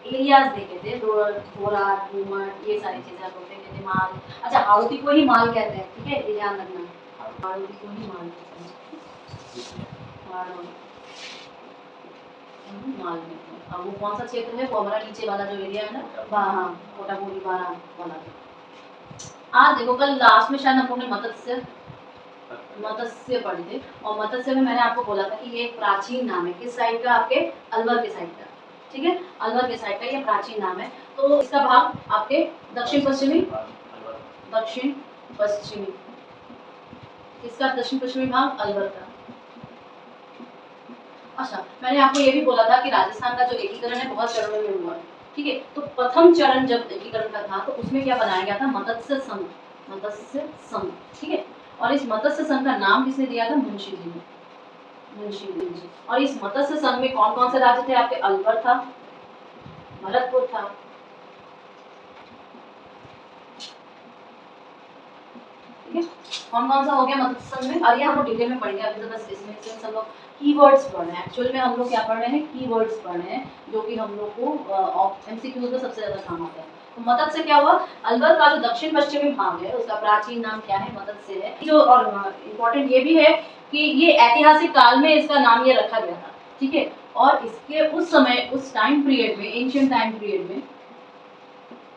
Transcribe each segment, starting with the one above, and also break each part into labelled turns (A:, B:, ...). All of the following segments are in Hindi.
A: एरियाज देखे थे, घोड़ा, घूमट, ये सारी चीजें आप देखे थे, माल। अच्छा, हाड़ौती को ही माल कहते हैं, ठीक है, ये ध्यान रखना, हाड़ौती को ही माल कहते हैं, हाड़ौती माल कहते हैं। अब वो कौन सा क्षेत्र है, वो हमारा नीचे वाला जो एरिया है ना, हाँ, कोटागोरी बारा वाला। आज देखो, कल लास्ट में शायद हम लोगों ने मत्स्य पढ़े थे, और मत्स्य में मैंने आपको बोला था कि ये एक प्राचीन नाम है, किस साइड का, आपके अलवर के साइड का, ठीक है, अलवर के साइड का ये प्राचीन नाम है। तो इसका भाग आपके दक्षिण पश्चिमी, दक्षिण पश्चिमी, इसका दक्षिण पश्चिमी भाग अलवर का। अच्छा, मैंने आपको ये भी बोला था कि राजस्थान का जो एकीकरण है बहुत चरणों में हुआ है, ठीक है। तो प्रथम चरण जब एकीकरण का था तो उसमें क्या बनाया गया था, मत्स्य संघ, मत्स्य संघ, ठीक है। और इस मत्स्य संघ का नाम किसने दिया था, मुंशी जी ने, मुंशी जी। और इस मत्स्य संघ में कौन कौन से राज्य थे, आपके अलवर था, भरतपुर था, ठीक है। कौन कौन सा हो गया मत्स्य संघ में, और ये हम लोग डिटेल में पढ़ेंगे, अभी तो बस इसमें सिर्फ हम लोग कीवर्ड्स पढ़ रहे हैं। एक्चुअल में हम लोग क्या पढ़ रहे हैं, कीवर्ड्स पढ़ रहे हैं, जो कि हम लोग को एमसीक्यूज में सबसे ज्यादा काम आता है। तो मत्स्य से क्या हुआ, अलवर का जो दक्षिण पश्चिमी भाग है उसका प्राचीन नाम क्या है, मत्स्य है। जो और इम्पोर्टेंट ये भी है कि ये ऐतिहासिक काल में इसका नाम ये रखा गया था, ठीक है। और इसके उस समय, उस टाइम पीरियड में, एंशिएंट टाइम पीरियड में,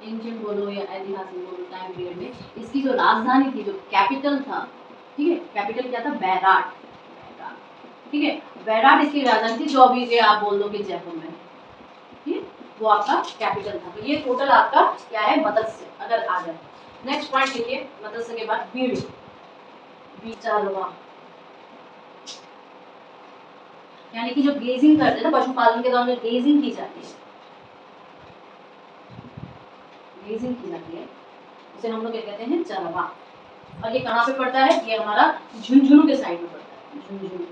A: एंशिएंट बोलो या ऐतिहासिक बोलो, टाइम पीरियड में इसकी जो राजधानी थी, जो कैपिटल था, ठीक है, कैपिटल क्या था, बैराट, ठीक है, बैराट इसकी राजधानी थी, जो अभी ये आप बोल दोगे जयपुर में, ठीक है, वो आपका कैपिटल था। तो ये टोटल आपका क्या है, मत्स्य, अगर आ जाए। नेक्स्ट पॉइंट लिखिए, मत्स्य के बाद बीड़, बीचालवा, यानी कि जो ग्लेजिंग करते हैं ना पशुपालन के दौरान, जो ग्लेजिंग की जाती है, ग्लेजिंग की जाती है, उसे हम लोग क्या कहते हैं, चरवा। और ये कहाँ पे पड़ता है, ये हमारा झुंझुनू के साइड में पड़ता है, झुंझुनू।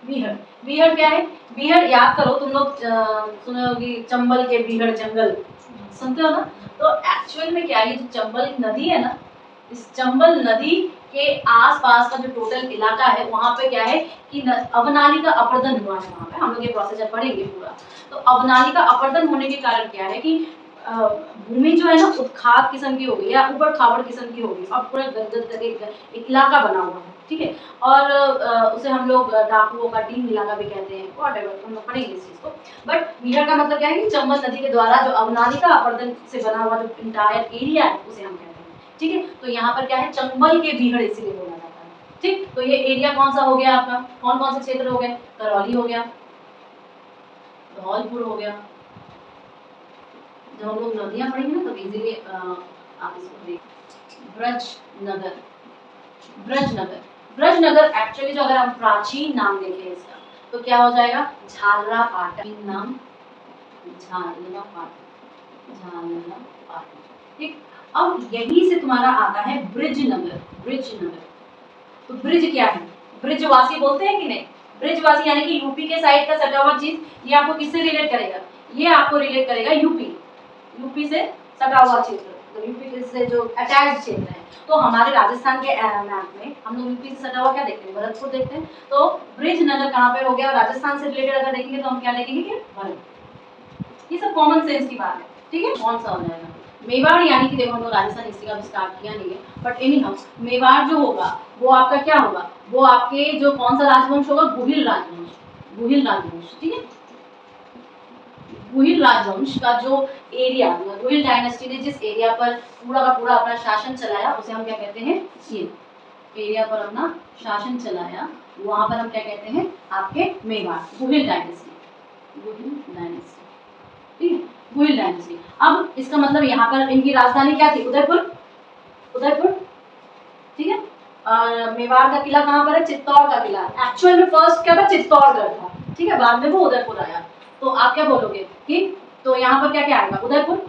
A: बीहड़, बीहड़ क्या है, बीहड़ याद करो, तुम लोग सुने होगी चंबल के बीहड़ जंगल, सुनते हो ना। तो एक्चुअल में क्या है, ये जो चंबल नदी है ना, इस चंबल नदी के आसपास का जो टोटल इलाका है, वहां पे क्या है कि अवनाली का अपरदन हुआ है वहां पे, हम लोग ये प्रोसीजर पढ़ेंगे पूरा। तो अवनाली का अपरदन होने के कारण क्या है कि भूमि जो है ना उत्खात किस्म की हो गई या ऊबड़ खाबड़ किस्म की हो गई, और पूरा गदगद करके एक इलाका बना हुआ है, ठीक है। और उसे हम लोग डाकुओं का डीम इलाका भी कहते हैं, व्हाटएवर, हम लोग पढ़ेंगे इस चीज को। बट बीहड़ का मतलब क्या है कि चंबल नदी के द्वारा जो अवनाली का अपरदन से बना हुआ जो इंटायर एरिया है उसे हम कहते हैं, ठीक है। तो यहाँ पर क्या है, चंबल के बीहड़ इसीलिए बोला जाता है, ठीक। तो ये एरिया कौन सा हो गया आपका, कौन कौन से क्षेत्र हो गए, करौली हो गया, धौलपुर हो गया। जब हम लोग नदियां पढ़ेंगे ना तो इजीली आप इसको देख, ब्रजनगर, ब्रजनगर, ब्रजनगर एक्चुअली जो अगर हम प्राचीन नाम देखें इसका तो क्या हो जाएगा, झालरापाटन नाम, झालरापाटन, झालरापाटन, ठीक। अब यहीं से तुम्हारा आता है ब्रिजनगर, ब्रिजनगर। तो ब्रिज क्या है, ब्रिजवासी बोलते हैं कि नहीं, ब्रिजवासी यानी कि यूपी के साइड का सटा हुआ चीज, ये आपको किससे रिलेट करेगा, ये आपको रिलेट करेगा यूपी, यूपी से सटा हुआ क्षेत्र, तो यूपी से जो अटैच्ड क्षेत्र है। तो हमारे राजस्थान के मैप में हम लोग यूपी से सटा हुआ क्या देखते हैं, भरतपुर देखते हैं। तो ब्रिजनगर कहाँ पे हो गया, और राजस्थान से रिलेटेड अगर देखेंगे तो हम क्या देखेंगे कि भरतपुर। ये सब कॉमन सेंस की बात है, ठीक है। कौन सा हो जाएगा, मेवाड़, यानी कि देखो हम लोग राजस्थान हिस्ट्री का भी स्टार्ट किया नहीं है, बट एनी हाउ मेवाड़ जो होगा वो आपका क्या होगा, वो आपके जो कौन सा राजवंश होगा, गुहिल राजवंश, गुहिल राजवंश, ठीक है। गुहिल राजवंश का जो एरिया, गुहिल डायनेस्टी ने जिस एरिया पर पूरा का पूरा अपना शासन चलाया उसे हम क्या कहते हैं, ये एरिया पर अपना शासन चलाया, वहां पर हम क्या कहते हैं, आपके मेवाड़, गुहिल डायनेस्टी, गुहिल डायनेस्टी, ठीक है, गुहिल डायनेस्टी। अब इसका मतलब यहाँ पर इनकी राजधानी क्या थी, उदयपुर, उदयपुर, ठीक है। और मेवाड़ का किला कहाँ पर है, चित्तौड़ का किला। एक्चुअल में फर्स्ट क्या था, चित्तौड़गढ़ था, ठीक है, बाद में वो उदयपुर आया। तो आप क्या बोलोगे कि तो यहाँ पर क्या क्या आएगा, उदयपुर,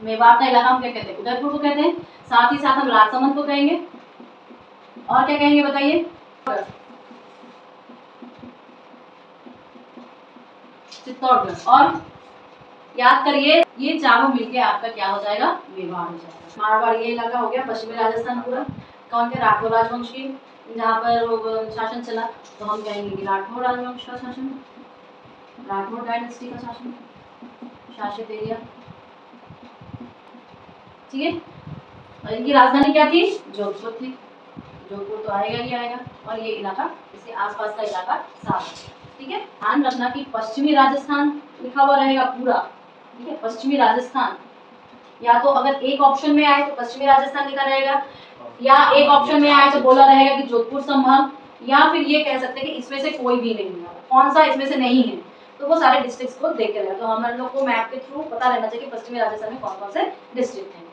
A: मेवाड़ का इलाका हम क्या कहते हैं, उदयपुर को कहते हैं। साथ ही साथ हम राजसमंद को कहेंगे, और क्या कहेंगे बताइए, चित्तौड़गढ़। और याद करिए ये चारों मिलके आपका क्या हो जाएगा, मेवाड़ हो जाएगा। मारवाड़ ये इलाका हो गया पश्चिमी राजस्थान पूरा, कौन के, राठौर राजवंश की जहाँ पर वो शासन चला, तो हम कहेंगे कि राठौर राजवंश का शासन, राठौर डायनेस्टी का शासन, शासित एरिया, ठीक है। और इनकी राजधानी क्या थी? जोधपुर थी। जोधपुर तो आएगा ही आएगा, और ये इलाका, इसके आसपास का इलाका साफ, ठीक है। ध्यान रखना कि पश्चिमी राजस्थान लिखा हुआ रहेगा पूरा, ठीक है, पश्चिमी राजस्थान। या तो अगर एक ऑप्शन में आए तो पश्चिमी राजस्थान लिखा रहेगा, या एक ऑप्शन में आए तो बोला रहेगा कि जोधपुर संभाग, या फिर ये कह सकते हैं कि इसमें से कोई भी नहीं है, कौन सा इसमें से नहीं है, तो वो सारे डिस्ट्रिक्ट्स को देख के रहेगा। तो हम लोग को मैप के थ्रू पता रहना चाहिए कि पश्चिमी राजस्थान में कौन कौन से डिस्ट्रिक्ट हैं।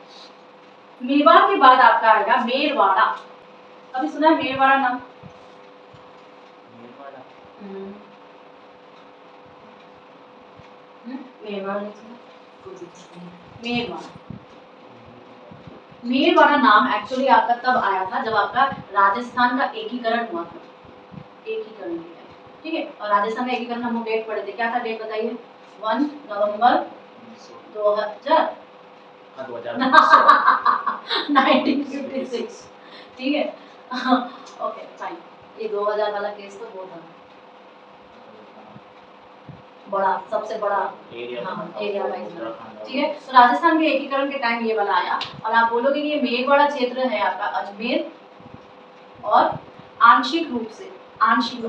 A: मेवाड़ के बाद आपका आएगा मेरवाड़ा। अभी सुना है मेरवाड़ा नाम? मेरवाड़ा नहीं सुना? मेरवाड़ा, मेरवाड़ा नाम एक्चुअली आपका तब आया था जब आपका राजस्थान का एकीकरण हुआ था, एकीकरण हुआ, ठीक है। और राजस्थान का एकीकरण हम लोग डेट पढ़े थे, क्या था डेट बताइए? 1 नवंबर 2000 1956, ठीक है। ओके फाइन, ये 2000 वाला केस तो वो था बड़ा, सबसे बड़ा एरिया वाइज, ठीक है। तो राजस्थान के एकीकरण के टाइम ये वाला आया, और आप बोलोगे कि ये मेरवाड़ा क्षेत्र है आपका अजमेर और आंशिक रूप से, आंशिक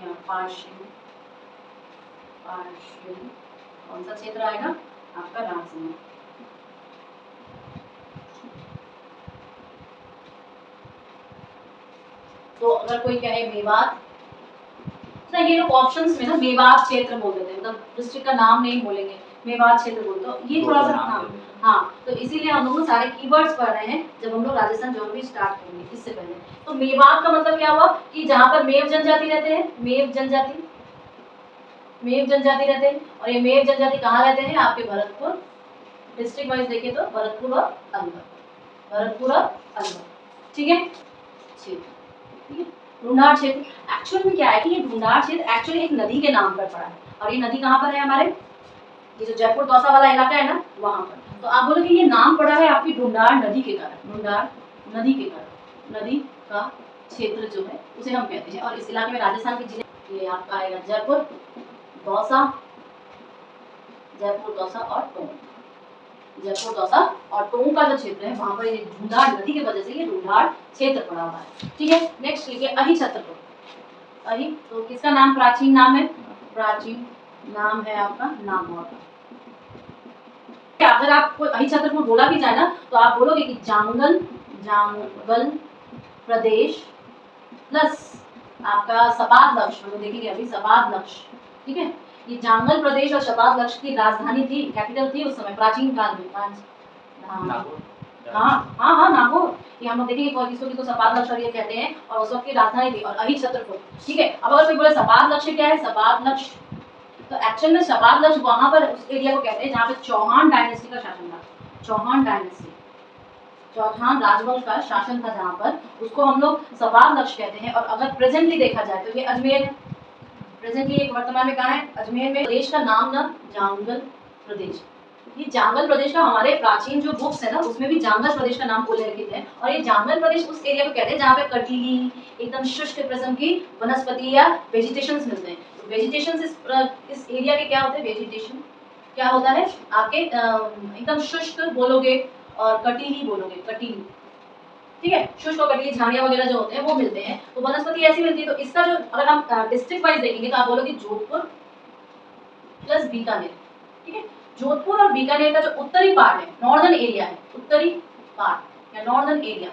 A: या पार्शियल, कौन सा क्षेत्र आएगा आपका? राजस्थान। तो अगर कोई कहे मेवात, ना ये लोग ऑप्शंस में ना मेवात क्षेत्र बोल देते हैं, मतलब डिस्ट्रिक्ट का नाम नहीं बोलेंगे, मेवात क्षेत्र बोलते हो, ये थोड़ा सा हाँ, तो इसीलिए हम लोग सारे कीवर्ड्स पढ़ रहे हैं जब हम लोग राजस्थान ज्योग्राफी स्टार्ट करेंगे इससे पहले। तो मेवात का मतलब क्या हुआ कि जहाँ पर मेव जनजाति रहते हैं, मेव जनजाति, मेव जनजाति रहते हैं, और ये मेव जनजाति कहाँ रहते हैं? आपके भरतपुर, डिस्ट्रिक्ट वाइज देखें तो भरतपुर और अलवर, भरतपुर और अलवर, ठीक है। ठीक है, ढूंढार क्षेत्र एक्चुअल में क्या है कि ये ढूंढार क्षेत्र एक्चुअली एक नदी के नाम पर पड़ा है, और ये नदी कहाँ पर है? हमारे ये जो जयपुर दौसा वाला इलाका है ना, वहां पर। तो आप बोलोगे ये नाम पड़ा है आपकी ढूंढार नदी के कारण, ढूंढार नदी के कारण, नदी का क्षेत्र जो है उसे हम कहते हैं। और इस इलाके में राजस्थान के जिले, ये आपका आएगा जयपुर, दौसा, जयपुर, दौसा और टोंक, जयपुर, दौसा और टोंक का जो क्षेत्र है वहां पर ये ढूंढार नदी की वजह से ये ढूंढार क्षेत्र पड़ा हुआ है, ठीक है। नेक्स्ट लिखिए अहि छत्रपुर। अहि तो किसका नाम प्राचीन नाम है? प्राचीन नाम है आपका नागौर। अगर आपको अहि छत्रपुर बोला भी जाए ना तो आप बोलोगे कि जांगल, जांगल प्रदेश प्लस आपका सपाद लक्ष्य, हम देखेंगे अभी सपाद लक्ष्य, ठीक है। ये जांगल प्रदेश और शपाद लक्ष्य की राजधानी थी, कैपिटल थी उस समय प्राचीन काल में। हाँ नागौर, ये हम लोग देखेंगे किसको किसको सपाद लक्ष्य ये कहते हैं, और उस वक्त की राजधानी थी, और अहि छत्रपुर, ठीक है। अब अगर कोई बोले सपाद लक्ष्य क्या है? सपाद लक्ष्य तो एक्चुअल में सपाद लक्ष्य वहां पर उस एरिया को कहते हैं जहाँ पे चौहान डायनेस्टी का शासन था, चौहान डायनेस्टी, चौहान राजवंश का शासन था जहाँ पर, उसको हम लोग सपाद लक्ष्य कहते हैं। और अगर प्रेजेंटली देखा जाए तो ये अजमेर है, प्रेजेंटली एक वर्तमान में कहाँ है? अजमेर में। प्रदेश का नाम ना जांगल प्रदेश, ये जांगल प्रदेश का हमारे प्राचीन जो बुक्स है ना उसमें भी जांगल प्रदेश का नाम उल्लेखित है। और ये जांगल प्रदेश उस एरिया को कहते हैं जहाँ पे कटीली एकदम शुष्क किस्म की वनस्पति या वेजिटेशंस मिलते हैं। तो वेजिटेशंस इस एरिया के क्या होते हैं? वेजिटेशन क्या होता है आपके एकदम शुष्क बोलोगे और कटीली बोलोगे, कटीली, ठीक है। शुष्क और कटीली झाड़ियां वगैरह जो होते हैं वो मिलते हैं, तो वनस्पति ऐसी मिलती है। तो इसका जो अगर हम डिस्ट्रिक्ट वाइज देखेंगे तो आप बोलोगे जोधपुर प्लस बीकानेर, ठीक है। जोधपुर और बीकानेर का जो उत्तरी पार्ट है, नॉर्दर्न एरिया है, उत्तरी पार्ट या नॉर्दर्न एरिया,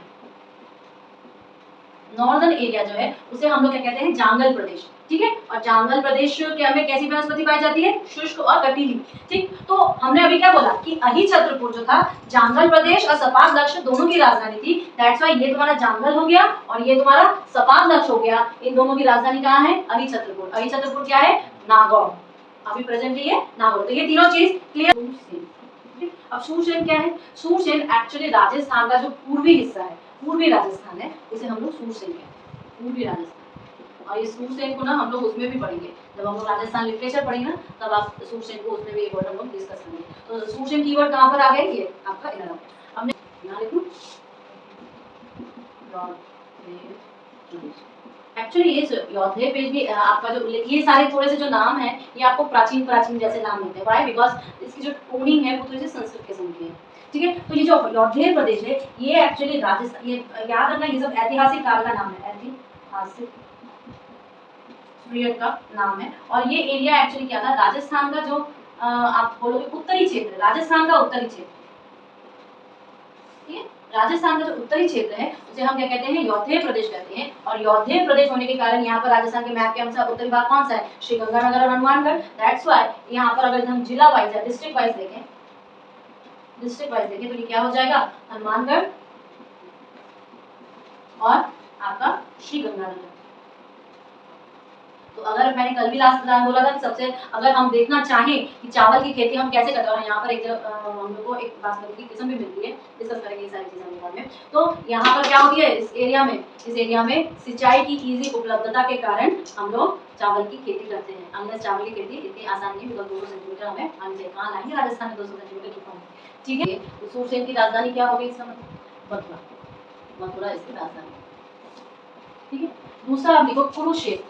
A: नॉर्दर्न एरिया जो है उसे हम लोग क्या कहते हैं? जांगल प्रदेश, ठीक है। और जांगल प्रदेश के में कैसी वनस्पति पाई जाती है? शुष्क और कटीली, ठीक। तो हमने अभी क्या बोला कि अहि छत्रपुर जो था जांगल प्रदेश और सपाद लक्ष्य दोनों की राजधानी थी, दैट्स व्हाई ये तुम्हारा जांगल हो गया और ये तुम्हारा सपाद लक्ष्य हो गया। इन दोनों की राजधानी कहाँ है? अहि छत्रपुर। अहि छत्रपुर क्या है? नागौर, अभी प्रेजेंटली है नागौर। तो ये तीनों चीज क्लियर। अब सूरसेन क्या है? सूरसेन एक्चुअली राजस्थान का जो पूर्वी हिस्सा है, पूर्वी राजस्थान है, उसे हम लोग सूरसेन कहते हैं, पूर्वी राजस्थान। और ये सूरसेन को ना हम लोग उसमें भी पढ़ेंगे, जब हम लोग राजस्थान लिटरेचर पढ़ेंगे ना तब आप सूरसेन को उसमें भी एक वर्ड हम लोग डिस्कस करेंगे। तो सूरसेन कीवर्ड कहाँ पर आ गए? ये आपका इधर आ गया। हमने यहाँ लिखूं एक्चुअली ये योधे पेज भी आपका जो ये सारे थोड़े से जो नाम है ये आपको प्राचीन प्राचीन जैसे नाम मिलते हैं, व्हाई बिकॉज इसकी जो टोनिंग है वो थोड़ी सी संस्कृत किस्म की है, ठीक है। तो ये जो योधे प्रदेश है ये एक्चुअली राजस्थान, ये याद रखना ये सब ऐतिहासिक काल का नाम है, ऐतिहासिक पीरियड का नाम है। और ये एरिया एक्चुअली क्या था, राजस्थान का जो आप बोलोगे उत्तरी क्षेत्र, राजस्थान का उत्तरी क्षेत्र, ठीक है। राजस्थान का जो उत्तरी क्षेत्र है उसे हम क्या कहते हैं, योधेय प्रदेश कहते हैं। और योधेय प्रदेश होने के कारण यहाँ पर राजस्थान के मैप के अनुसार उत्तरी भाग कौन सा है, श्रीगंगानगर और हनुमानगढ़। दैट्स व्हाई यहाँ पर अगर हम जिला वाइज या डिस्ट्रिक्ट वाइज देखें, तो ये क्या हो जाएगा, हनुमानगढ़ और आपका श्रीगंगानगर। तो अगर मैंने कल भी लास्ट टाइम बोला था कि सबसे अगर हम देखना चाहें कि चावल की खेती हम कैसे करते हैं, यहाँ पर एक हम लोग को एक बासमती की किस्म भी मिलती है, डिस्कस करेंगे ये सारी चीजें हम बाद में। तो यहाँ पर क्या होती है, इस एरिया में सिंचाई की इजी उपलब्धता के कारण हम लोग चावल की खेती करते हैं। हमने चावल की खेती इतनी आसान नहीं, बिकॉज 200 सेंटीमीटर हमें पानी चाहिए, कहाँ लाएंगे राजस्थान में 200 सेंटीमीटर की पानी, ठीक है। तो सूरसेन की राजधानी क्या होगी, इसका मतलब मथुरा इसकी राजधानी, ठीक है। दूसरा आप देखो कुरुक्षेत्र,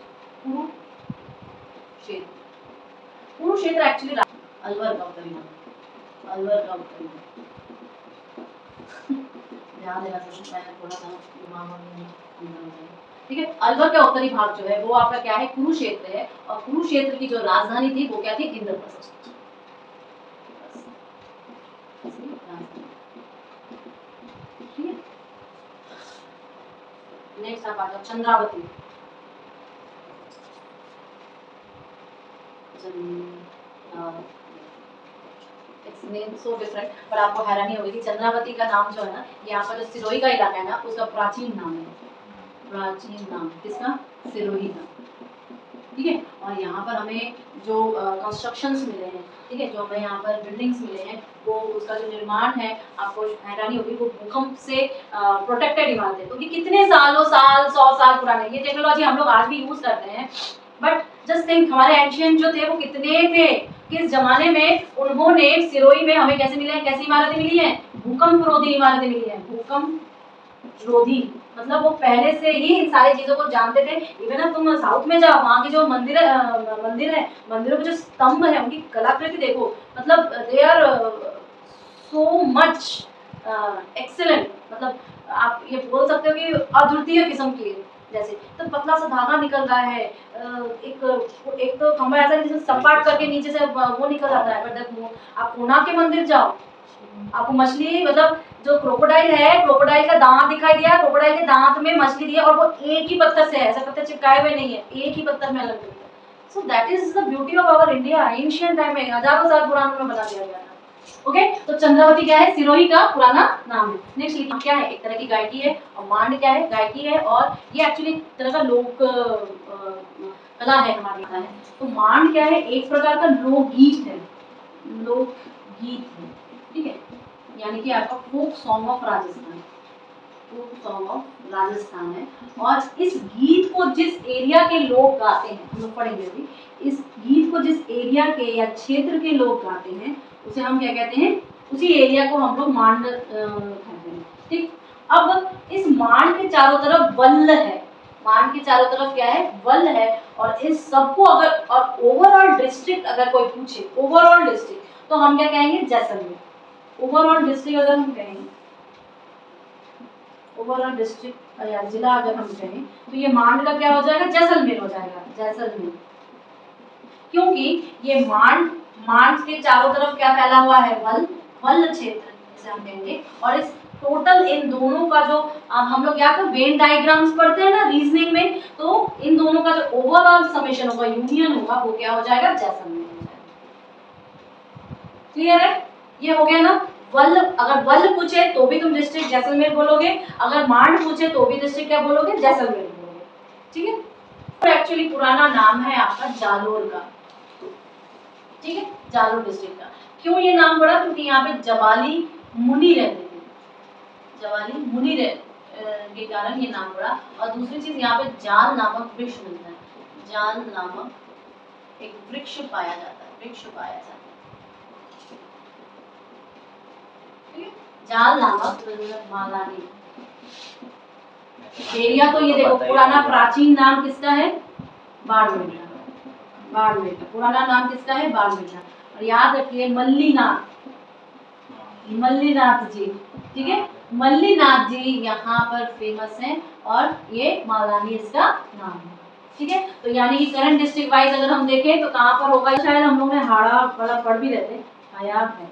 A: कुरुक्षेत्र एक्चुअली अलवर का उत्तरी भाग, अलवर का उत्तरी भाग, ध्यान देना सब मैंने थोड़ा सा दिमाग में, ठीक है। अलवर का उत्तरी भाग जो है वो आपका क्या है, कुरुक्षेत्र है। और कुरुक्षेत्र की जो राजधानी थी वो क्या थी, इंद्रप्रस्थ, ठीक है। नेक्स्ट आप आ जाओ Chandravati, it's name so different, पर आपको हैरानी होगी कि चंद्रावती का नाम जो है ना, यहाँ पर जो सिरोही का इलाका है ना उसका प्राचीन नाम है, प्राचीन नाम किसका, सिरोही का, ठीक है। और यहाँ पर हमें जो कंस्ट्रक्शंस मिले हैं, ठीक है, जो हमें यहाँ पर बिल्डिंग्स मिले हैं, वो उसका जो निर्माण है आपको हैरानी होगी, वो भूकंप से प्रोटेक्टेड इमारतें, तो ये कितने सालों साल 100 साल पुराने, ये टेक्नोलॉजी हम लोग आज भी यूज करते हैं, बट जस्ट थिंक हमारे एंशियंट जो थे वो कितने थे, किस जमाने में उन्होंने सिरोही में हमें कैसे मिले हैं, कैसी इमारतें मिली हैं, भूकंप रोधी इमारतें मिली हैं, भूकंप रोधी, मतलब वो पहले से ही इन सारी चीजों को जानते थे। इवन अब तुम साउथ में जाओ, वहाँ के जो मंदिर है, मंदिरों के जो स्तंभ है उनकी कलाकृति देखो, मतलब they are so much excellent, मतलब आप ये बोल सकते हो कि अद्वितीय किस्म की है। जैसे तो पतला सा धागा निकल रहा है, एक तो खंभा ऐसा है जिसे सपाट करके नीचे से वो निकल आता है, बट आप कोणार्क के मंदिर जाओ, आपको मछली, मतलब जो क्रोकोडाइल है, क्रोकोडाइल का दांत दिखाई दिया, क्रोकोडाइल के दांत में मछली दिया, और वो एक ही पत्थर से है, ऐसा पत्थर चिपकाए हुए नहीं है, एक ही पत्थर में अलग दिखता है। So that is the beauty of our India, ancient time में हजारों साल पुराने में बना दिया गया था। ओके, तो चंद्रावती क्या है, सिरोही का पुराना नाम है। नेक्स्ट क्या है, एक तरह की गायकी है, और मांड क्या है, गायकी है, और ये एक्चुअली एक तरह का लोक कला है हमारे यहाँ है। तो मांड क्या है, एक प्रकार का लोकगीत है, लोकगीत है, ठीक है, यानी कि आपका folk song of Rajasthan, folk song of Rajasthan है। और इस गीत को जिस एरिया के लोग गाते हैं, हम लोग पढ़ेंगे अभी, इस गीत को जिस एरिया के या क्षेत्र के लोग गाते हैं उसे हम क्या कहते हैं, उसी एरिया को हम लोग मांड कहते हैं, ठीक। अब इस मांड के चारों तरफ वल्ल है, मांड के चारों तरफ क्या है, वल्ल है। और इस सबको अगर, और ओवरऑल डिस्ट्रिक्ट अगर कोई पूछे, ओवरऑल डिस्ट्रिक्ट, तो हम क्या कहेंगे, जैसलमेर। ओवरऑल डिस्ट्रिक्ट अगर हम कहें, ओवरऑल डिस्ट्रिक्ट या जिला अगर हम कहें, तो ये मांड का क्या हो जाएगा, जैसलमेर हो जाएगा, जैसलमेर। क्योंकि ये मांड के चारों तरफ क्या फैला हुआ है, वल्ल क्षेत्र जिसे हम कहेंगे। और इस टोटल इन दोनों का जो हम लोग क्या करते, वेन डायग्राम्स पढ़ते हैं ना रीजनिंग में, तो इन दोनों का जो ओवरऑल समेशन होगा, यूनियन होगा, वो क्या हो जाएगा, जैसलमेर हो जाएगा। क्लियर है, ये हो गया ना। वल्ल, अगर वल्ल पूछे तो भी तुम डिस्ट्रिक्ट जैसलमेर बोलोगे, अगर मांड पूछे तो भी डिस्ट्रिक्ट क्या बोलोगे, जैसलमेर बोलोगे, ठीक है। तो एक्चुअली पुराना नाम है आपका जालोर का, ठीक है, जालोर डिस्ट्रिक्ट का। क्यों ये नाम पड़ा, क्योंकि यहाँ पे जवाली मुनि रहते थे, जवाली मुनि के कारण ये नाम पड़ा। और दूसरी चीज यहाँ पे जाल नामक वृक्ष मिलता है, जाल नामक एक वृक्ष पाया जाता है, वृक्ष पाया जाता है, जाल नामक मालानी, एरिया तो ये देखो, पुराना प्राचीन नाम किसका है? बाड़मेर का। बाड़मेर का पुराना नाम किसका है? बाड़मेर का। और याद रखिए मल्लीनाथ, मल्लीनाथ जी, ठीक है, मल्लीनाथ जी यहाँ पर फेमस हैं और ये मालानी इसका नाम है, ठीक है। तो यानी कि करंट डिस्ट्रिक्ट वाइज अगर हम देखें तो कहाँ पर होगा, शायद हम लोग ने हाड़ा वाला पढ़ भी रहते, हया है,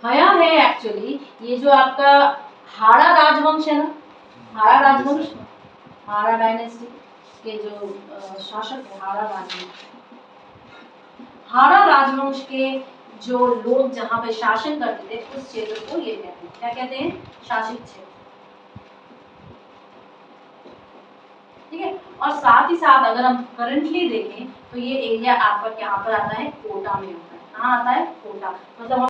A: हया है एक्चुअली। ये जो आपका हाड़ा राजवंश है ना, हाड़ा राजवंश, हाड़ा डायनेस्टी के जो शासक है, हाड़ा राजवंश, हाड़ा राजवंश के जो लोग जहाँ पे शासन करते थे उस क्षेत्र को ये कहते हैं, क्या कहते हैं? शासित क्षेत्र, ठीक है। और साथ ही साथ अगर हम करंटली देखें तो ये एरिया आपका यहाँ पर आता है कोटा में आता है। कहाँ आता है? कोटा। मतलब